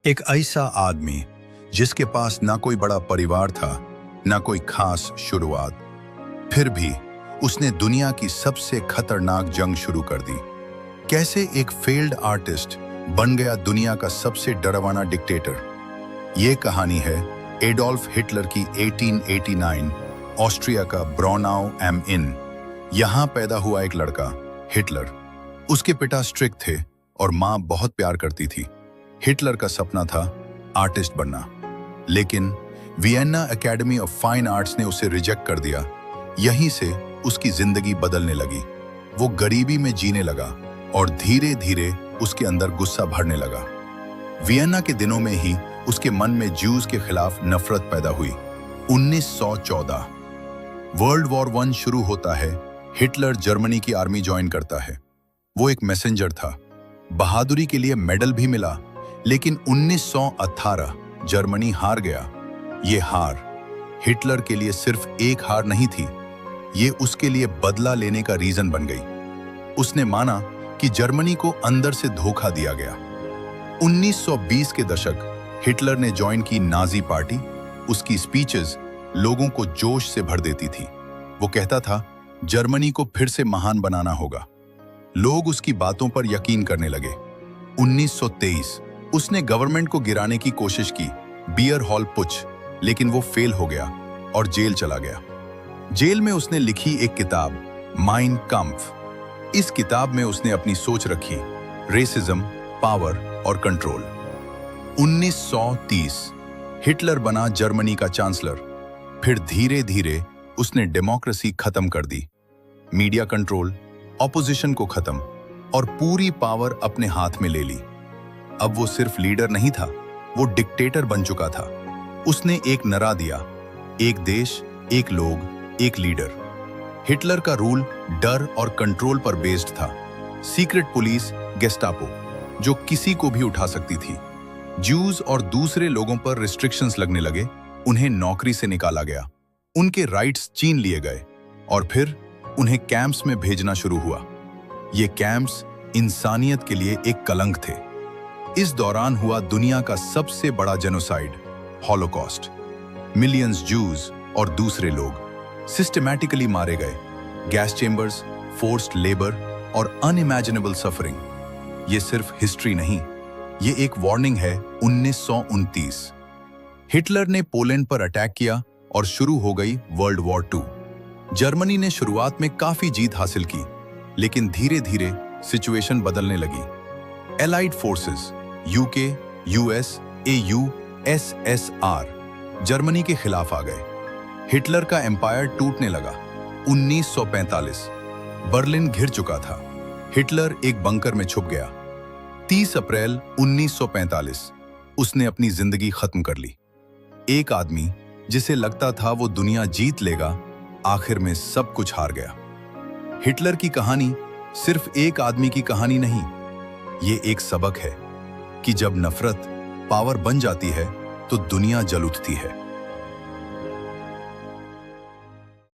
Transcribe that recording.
एक ऐसा आदमी जिसके पास ना कोई बड़ा परिवार था, ना कोई खास शुरुआत, फिर भी उसने दुनिया की सबसे खतरनाक जंग शुरू कर दी। कैसे एक फेल्ड आर्टिस्ट बन गया दुनिया का सबसे डरावना डिक्टेटर। ये कहानी है एडोल्फ हिटलर की। 1889 ऑस्ट्रिया का ब्रॉनाउ एम इन यहाँ पैदा हुआ एक लड़का हिटलर। उसके पिता स्ट्रिक्ट थे और माँ बहुत प्यार करती थी। हिटलर का सपना था आर्टिस्ट बनना, लेकिन Vienna academy of fine arts ने उसे रिजेक्ट कर दिया। यहीं से उसकी जिंदगी बदलने लगी। वो गरीबी में जीने लगा और धीरे धीरे उसके अंदर गुस्सा भरने लगा। वियना के दिनों में ही उसके मन में ज्यूज के खिलाफ नफरत पैदा हुई। 1914 वर्ल्ड वॉर 1 शुरू होता है। हिटलर जर्मनी की आर्मी ज्वाइन करता है। वो एक मैसेंजर था। बहादुरी के लिए मेडल भी मिला, लेकिन 1918 जर्मनी हार गया। ये हार हिटलर के लिए सिर्फ एक हार नहीं थी, ये उसके लिए बदला लेने का रीजन बन गई। उसने माना कि जर्मनी को अंदर से धोखा दिया गया। 1920 के दशक हिटलर ने ज्वाइन की नाजी पार्टी। उसकी स्पीचेस लोगों को जोश से भर देती थी। वो कहता था जर्मनी को फिर से महान बनाना होगा। लोग उसकी बातों पर यकीन करने लगे। 1923 उसने गवर्नमेंट को गिराने की कोशिश की, बियर हॉल पुच, लेकिन वो फेल हो गया और जेल चला गया। जेल में उसने लिखी एक किताब माइन काम्फ। इस किताब में उसने अपनी सोच रखी, रेसिज्म, पावर और कंट्रोल। 1930 हिटलर बना जर्मनी का चांसलर। फिर धीरे धीरे उसने डेमोक्रेसी खत्म कर दी, मीडिया कंट्रोल, ऑपोजिशन को खत्म और पूरी पावर अपने हाथ में ले ली। अब वो सिर्फ लीडर नहीं था, वो डिक्टेटर बन चुका था। उसने एक नारा दिया, एक देश, एक लोग, एक लीडर। हिटलर का रूल डर और कंट्रोल पर बेस्ड था। सीक्रेट पुलिस, गेस्टापो, जो किसी को भी उठा सकती थी। ज्यूज और दूसरे लोगों पर रिस्ट्रिक्शंस लगने लगे। उन्हें नौकरी से निकाला गया, उनके राइट्स छीन लिए गए और फिर उन्हें कैंप्स में भेजना शुरू हुआ। ये कैंप्स इंसानियत के लिए एक कलंक थे। इस दौरान हुआ दुनिया का सबसे बड़ा जेनोसाइड, हॉलोकॉस्ट। मिलियंस ज्यूज और दूसरे लोग सिस्टमैटिकली मारे गए। गैस चेंबर्स, फोर्स्ड लेबर और अनइमेजिनेबल सफरिंग। ये सिर्फ हिस्ट्री नहीं, ये एक वार्निंग है। 1929 हिटलर ने पोलैंड पर अटैक किया और शुरू हो गई वर्ल्ड वॉर 2। जर्मनी ने शुरुआत में काफी जीत हासिल की, लेकिन धीरे धीरे सिचुएशन बदलने लगी। Allied forces UK, US, AU, SSR Germany के खिलाफ आ गए। हिटलर का एम्पायर टूटने लगा। 1945 बर्लिन घिर चुका था। हिटलर एक बंकर में छुप गया। 30 अप्रैल 1945 उसने अपनी जिंदगी खत्म कर ली। एक आदमी जिसे लगता था वो दुनिया जीत लेगा, आखिर में सब कुछ हार गया। हिटलर की कहानी सिर्फ एक आदमी की कहानी नहीं, ये एक सबक है कि जब नफरत पावर बन जाती है तो दुनिया जल उठती है।